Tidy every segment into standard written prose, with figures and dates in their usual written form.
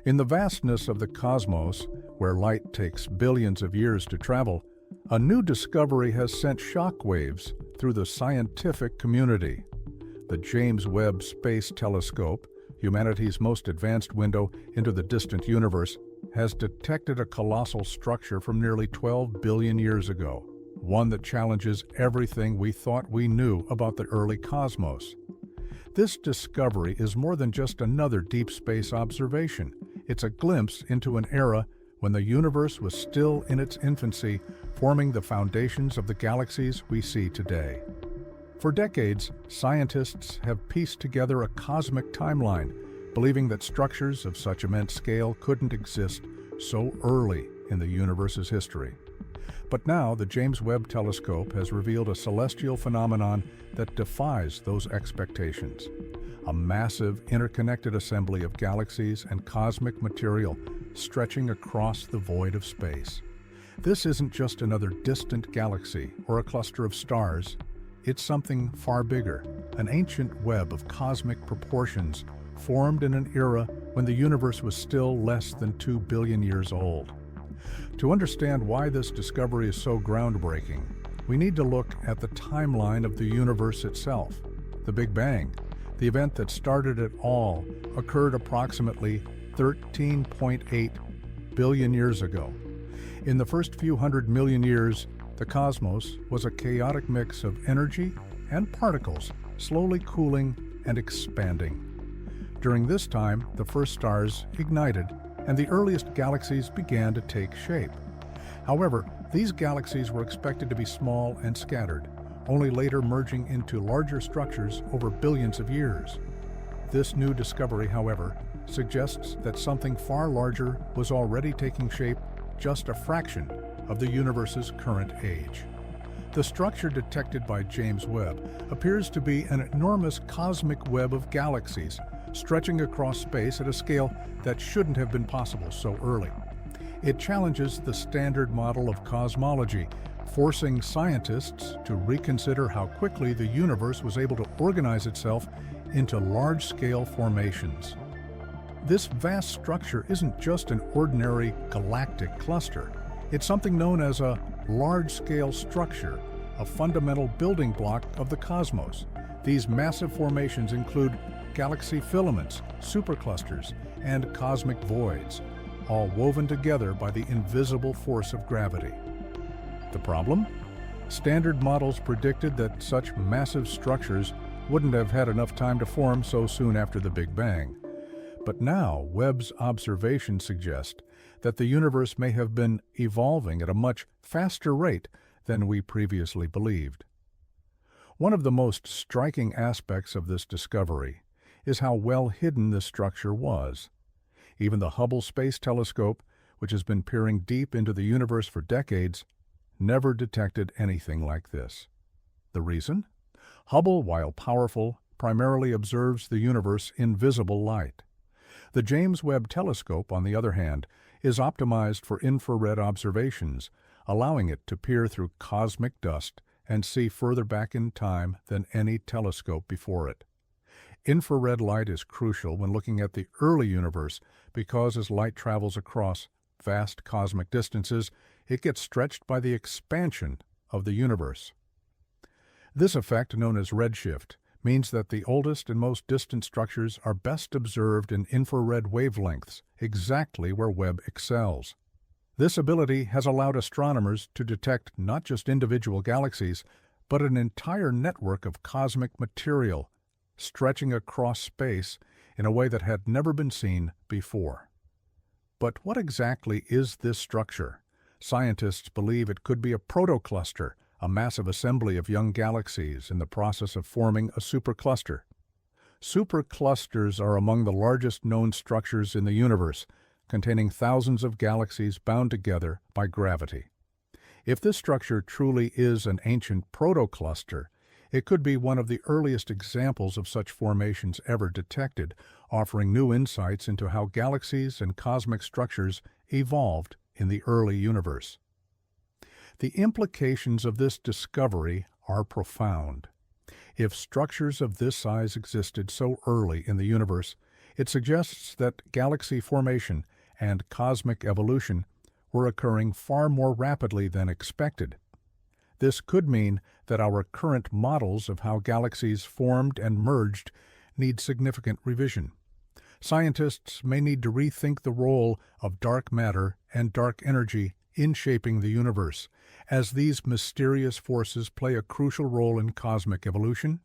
In the vastness of the cosmos, where light takes billions of years to travel, a new discovery has sent shockwaves through the scientific community. The James Webb Space Telescope, humanity's most advanced window into the distant universe, has detected a colossal structure from nearly 12 billion years ago, one that challenges everything we thought we knew about the early cosmos. This discovery is more than just another deep space observation. It's a glimpse into an era when the universe was still in its infancy, forming the foundations of the galaxies we see today. For decades, scientists have pieced together a cosmic timeline, believing that structures of such immense scale couldn't exist so early in the universe's history. But now the James Webb Telescope has revealed a celestial phenomenon that defies those expectations. A massive interconnected assembly of galaxies and cosmic material stretching across the void of space. This isn't just another distant galaxy or a cluster of stars. It's something far bigger, an ancient web of cosmic proportions formed in an era when the universe was still less than 2 billion years old. To understand why this discovery is so groundbreaking, we need to look at the timeline of the universe itself. The Big Bang, the event that started it all, occurred approximately 13.8 billion years ago. In the first few 100 million years, the cosmos was a chaotic mix of energy and particles, slowly cooling and expanding. During this time, the first stars ignited, and the earliest galaxies began to take shape. However, these galaxies were expected to be small and scattered, only later merging into larger structures over billions of years. This new discovery, however, suggests that something far larger was already taking shape, just a fraction of the universe's current age. The structure detected by James Webb appears to be an enormous cosmic web of galaxies, stretching across space at a scale that shouldn't have been possible so early. It challenges the standard model of cosmology, forcing scientists to reconsider how quickly the universe was able to organize itself into large-scale formations. This vast structure isn't just an ordinary galactic cluster. It's something known as a large-scale structure, a fundamental building block of the cosmos. These massive formations include galaxy filaments, superclusters, and cosmic voids, all woven together by the invisible force of gravity. The problem? Standard models predicted that such massive structures wouldn't have had enough time to form so soon after the Big Bang. But now, Webb's observations suggest that the universe may have been evolving at a much faster rate than we previously believed. One of the most striking aspects of this discovery is how well hidden this structure was. Even the Hubble Space Telescope, which has been peering deep into the universe for decades, never detected anything like this. The reason? Hubble, while powerful, primarily observes the universe in visible light. The James Webb Telescope, on the other hand, is optimized for infrared observations, allowing it to peer through cosmic dust and see further back in time than any telescope before it. Infrared light is crucial when looking at the early universe because as light travels across vast cosmic distances, it gets stretched by the expansion of the universe. This effect, known as redshift, means that the oldest and most distant structures are best observed in infrared wavelengths, exactly where Webb excels. This ability has allowed astronomers to detect not just individual galaxies, but an entire network of cosmic material stretching across space in a way that had never been seen before. But what exactly is this structure? Scientists believe it could be a protocluster, a massive assembly of young galaxies in the process of forming a supercluster. Superclusters are among the largest known structures in the universe, containing thousands of galaxies bound together by gravity. If this structure truly is an ancient protocluster, it could be one of the earliest examples of such formations ever detected, offering new insights into how galaxies and cosmic structures evolved in the early universe. The implications of this discovery are profound. If structures of this size existed so early in the universe, It suggests that galaxy formation and cosmic evolution were occurring far more rapidly than expected. This could mean that our current models of how galaxies formed and merged need significant revision. Scientists may need to rethink the role of dark matter and dark energy in shaping the universe, as these mysterious forces play a crucial role in cosmic evolution.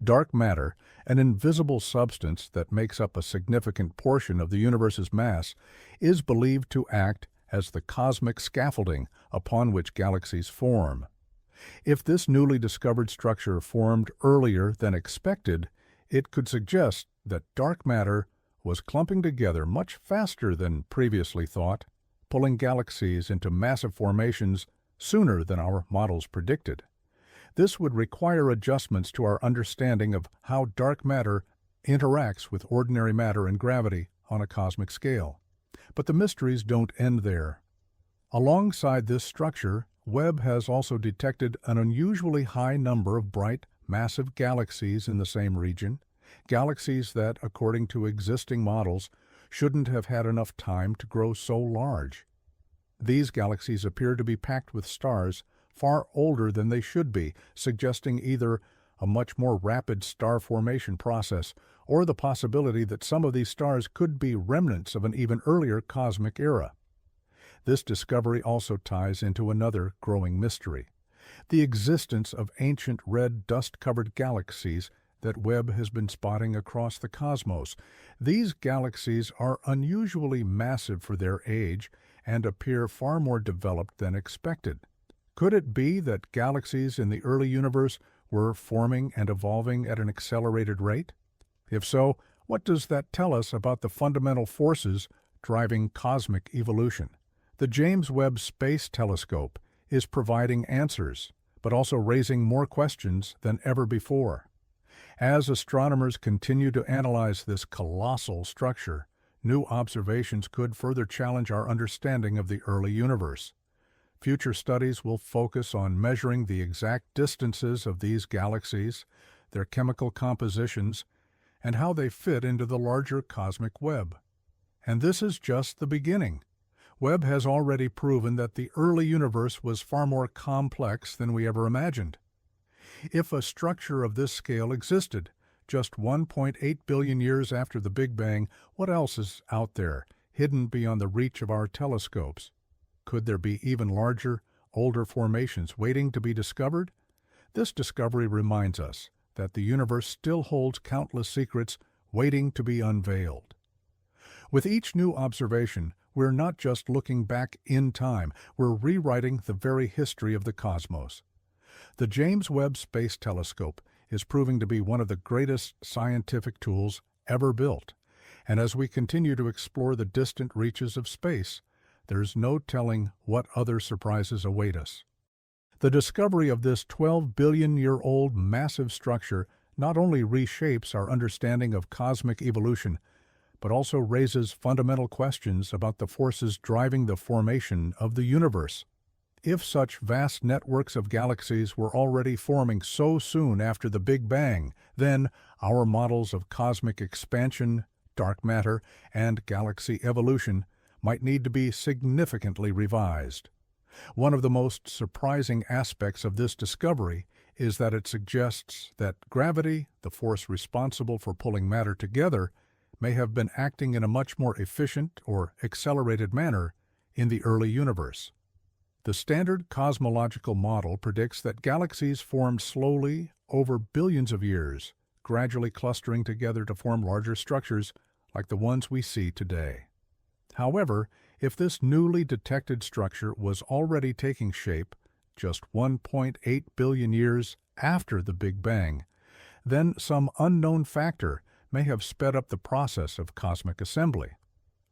Dark matter, an invisible substance that makes up a significant portion of the universe's mass, is believed to act as the cosmic scaffolding upon which galaxies form. If this newly discovered structure formed earlier than expected, it could suggest that dark matter was clumping together much faster than previously thought, pulling galaxies into massive formations sooner than our models predicted. This would require adjustments to our understanding of how dark matter interacts with ordinary matter and gravity on a cosmic scale. But the mysteries don't end there. Alongside this structure, Webb has also detected an unusually high number of bright, massive galaxies in the same region, galaxies that, according to existing models, shouldn't have had enough time to grow so large. These galaxies appear to be packed with stars far older than they should be, suggesting either a much more rapid star formation process or the possibility that some of these stars could be remnants of an even earlier cosmic era. This discovery also ties into another growing mystery: the existence of ancient red dust-covered galaxies that Webb has been spotting across the cosmos. These galaxies are unusually massive for their age and appear far more developed than expected. Could it be that galaxies in the early universe were forming and evolving at an accelerated rate? If so, what does that tell us about the fundamental forces driving cosmic evolution? The James Webb Space Telescope is providing answers, but also raising more questions than ever before. As astronomers continue to analyze this colossal structure, new observations could further challenge our understanding of the early universe. Future studies will focus on measuring the exact distances of these galaxies, their chemical compositions, and how they fit into the larger cosmic web. And this is just the beginning. Webb has already proven that the early universe was far more complex than we ever imagined. If a structure of this scale existed just 1.8 billion years after the Big Bang, what else is out there, hidden beyond the reach of our telescopes? Could there be even larger, older formations waiting to be discovered? This discovery reminds us that the universe still holds countless secrets waiting to be unveiled. With each new observation, we're not just looking back in time, we're rewriting the very history of the cosmos. The James Webb Space Telescope is proving to be one of the greatest scientific tools ever built, and as we continue to explore the distant reaches of space, there's no telling what other surprises await us. The discovery of this 12-billion-year-old massive structure not only reshapes our understanding of cosmic evolution, but also raises fundamental questions about the forces driving the formation of the universe. If such vast networks of galaxies were already forming so soon after the Big Bang, then our models of cosmic expansion, dark matter, and galaxy evolution might need to be significantly revised. One of the most surprising aspects of this discovery is that it suggests that gravity, the force responsible for pulling matter together, may have been acting in a much more efficient or accelerated manner in the early universe. The standard cosmological model predicts that galaxies formed slowly over billions of years, gradually clustering together to form larger structures like the ones we see today. However, if this newly detected structure was already taking shape just 1.8 billion years after the Big Bang, then some unknown factor may have sped up the process of cosmic assembly.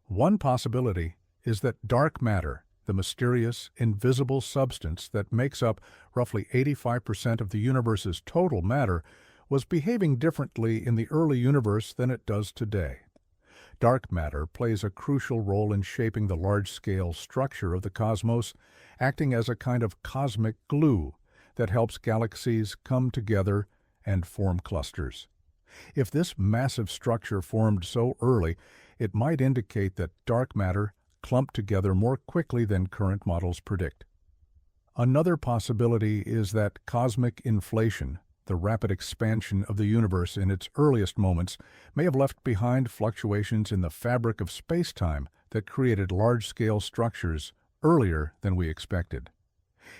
One possibility is that dark matter, the mysterious, invisible substance that makes up roughly 85% of the universe's total matter, was behaving differently in the early universe than it does today. Dark matter plays a crucial role in shaping the large-scale structure of the cosmos, acting as a kind of cosmic glue that helps galaxies come together and form clusters. If this massive structure formed so early, it might indicate that dark matter clumped together more quickly than current models predict. Another possibility is that cosmic inflation, the rapid expansion of the universe in its earliest moments, may have left behind fluctuations in the fabric of space-time that created large-scale structures earlier than we expected.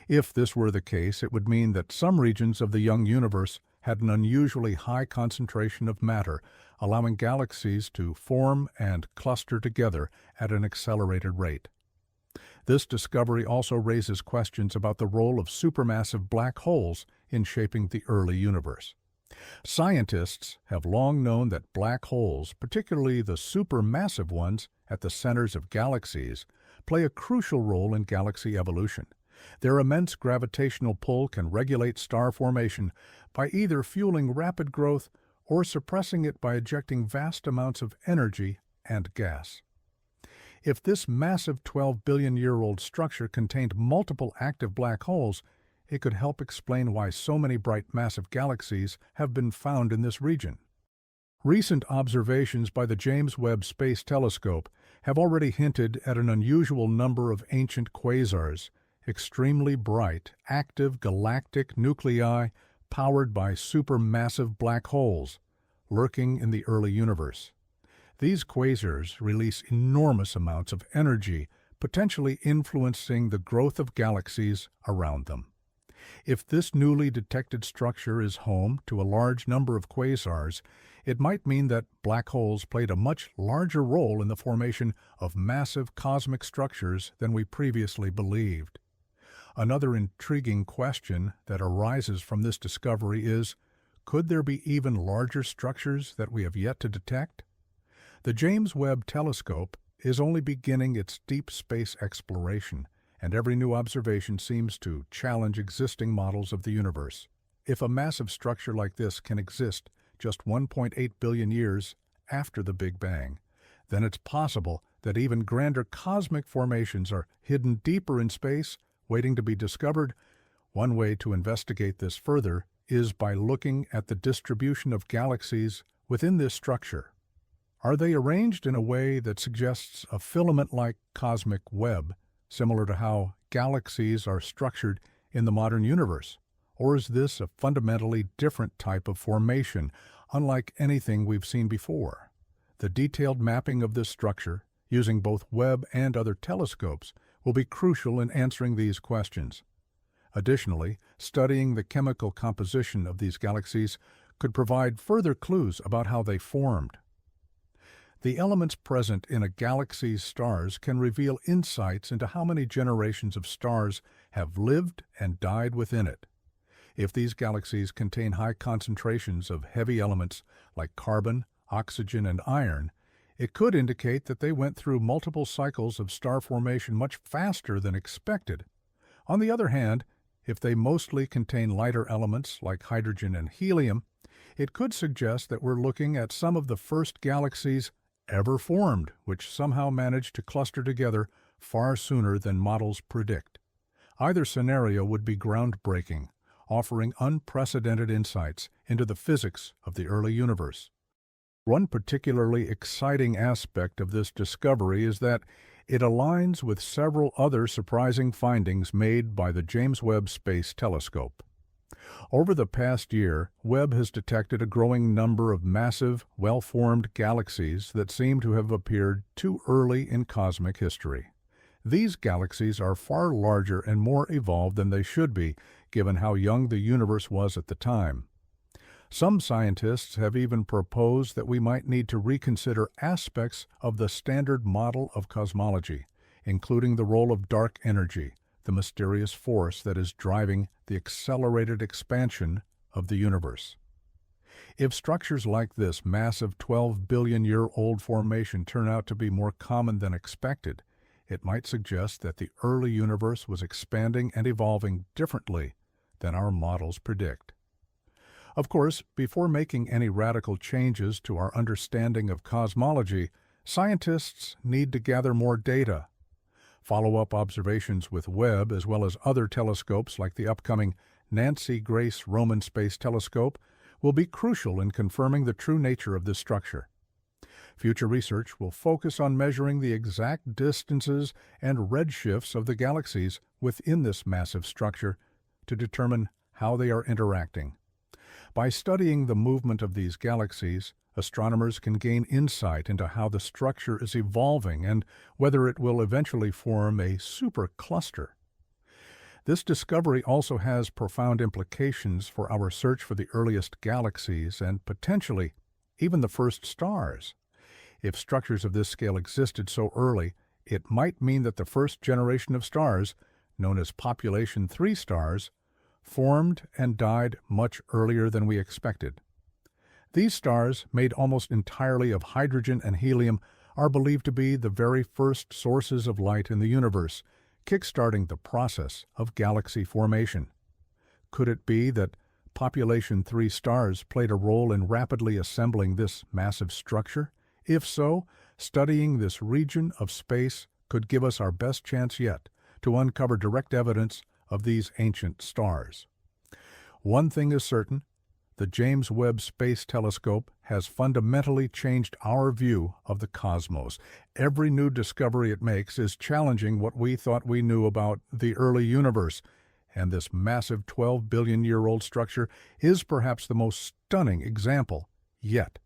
If this were the case, it would mean that some regions of the young universe had an unusually high concentration of matter, allowing galaxies to form and cluster together at an accelerated rate. This discovery also raises questions about the role of supermassive black holes in shaping the early universe. Scientists have long known that black holes, particularly the supermassive ones at the centers of galaxies, play a crucial role in galaxy evolution. Their immense gravitational pull can regulate star formation by either fueling rapid growth or suppressing it by ejecting vast amounts of energy and gas. If this massive 12-billion-year-old structure contained multiple active black holes, it could help explain why so many bright massive galaxies have been found in this region. Recent observations by the James Webb Space Telescope have already hinted at an unusual number of ancient quasars, extremely bright, active galactic nuclei powered by supermassive black holes, lurking in the early universe. These quasars release enormous amounts of energy, potentially influencing the growth of galaxies around them. If this newly detected structure is home to a large number of quasars, it might mean that black holes played a much larger role in the formation of massive cosmic structures than we previously believed. Another intriguing question that arises from this discovery is, could there be even larger structures that we have yet to detect? The James Webb Telescope is only beginning its deep space exploration, and every new observation seems to challenge existing models of the universe. If a massive structure like this can exist just 1.8 billion years after the Big Bang, then it's possible that even grander cosmic formations are hidden deeper in space, waiting to be discovered. One way to investigate this further is by looking at the distribution of galaxies within this structure. Are they arranged in a way that suggests a filament-like cosmic web, similar to how galaxies are structured in the modern universe? Or is this a fundamentally different type of formation, unlike anything we've seen before? The detailed mapping of this structure, using both Webb and other telescopes, will be crucial in answering these questions. Additionally, studying the chemical composition of these galaxies could provide further clues about how they formed. The elements present in a galaxy's stars can reveal insights into how many generations of stars have lived and died within it. If these galaxies contain high concentrations of heavy elements like carbon, oxygen, and iron, it could indicate that they went through multiple cycles of star formation much faster than expected. On the other hand, if they mostly contain lighter elements like hydrogen and helium, it could suggest that we're looking at some of the first galaxies ever formed, which somehow managed to cluster together far sooner than models predict. Either scenario would be groundbreaking, offering unprecedented insights into the physics of the early universe. One particularly exciting aspect of this discovery is that it aligns with several other surprising findings made by the James Webb Space Telescope. Over the past year, Webb has detected a growing number of massive, well-formed galaxies that seem to have appeared too early in cosmic history. These galaxies are far larger and more evolved than they should be, given how young the universe was at the time. Some scientists have even proposed that we might need to reconsider aspects of the standard model of cosmology, including the role of dark energy, the mysterious force that is driving the accelerated expansion of the universe. If structures like this massive 12-billion-year-old formation turn out to be more common than expected, it might suggest that the early universe was expanding and evolving differently than our models predict. Of course, before making any radical changes to our understanding of cosmology, scientists need to gather more data. Follow-up observations with Webb, as well as other telescopes like the upcoming Nancy Grace Roman Space Telescope, will be crucial in confirming the true nature of this structure. Future research will focus on measuring the exact distances and redshifts of the galaxies within this massive structure to determine how they are interacting. By studying the movement of these galaxies, astronomers can gain insight into how the structure is evolving and whether it will eventually form a supercluster. This discovery also has profound implications for our search for the earliest galaxies and potentially even the first stars. If structures of this scale existed so early, it might mean that the first generation of stars, known as population 3 stars, formed and died much earlier than we expected. These stars, made almost entirely of hydrogen and helium, are believed to be the very first sources of light in the universe, kickstarting the process of galaxy formation. Could it be that population 3 stars played a role in rapidly assembling this massive structure? If so, studying this region of space could give us our best chance yet to uncover direct evidence of these ancient stars. One thing is certain: the James Webb Space Telescope has fundamentally changed our view of the cosmos. Every new discovery it makes is challenging what we thought we knew about the early universe, and this massive 12-billion-year-old structure is perhaps the most stunning example yet.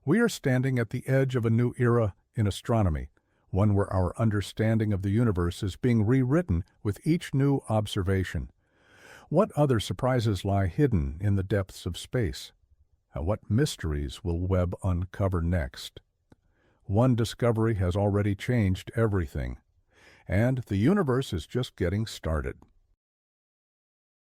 We are standing at the edge of a new era in astronomy, one where our understanding of the universe is being rewritten with each new observation. What other surprises lie hidden in the depths of space? And what mysteries will Webb uncover next? One discovery has already changed everything, and the universe is just getting started.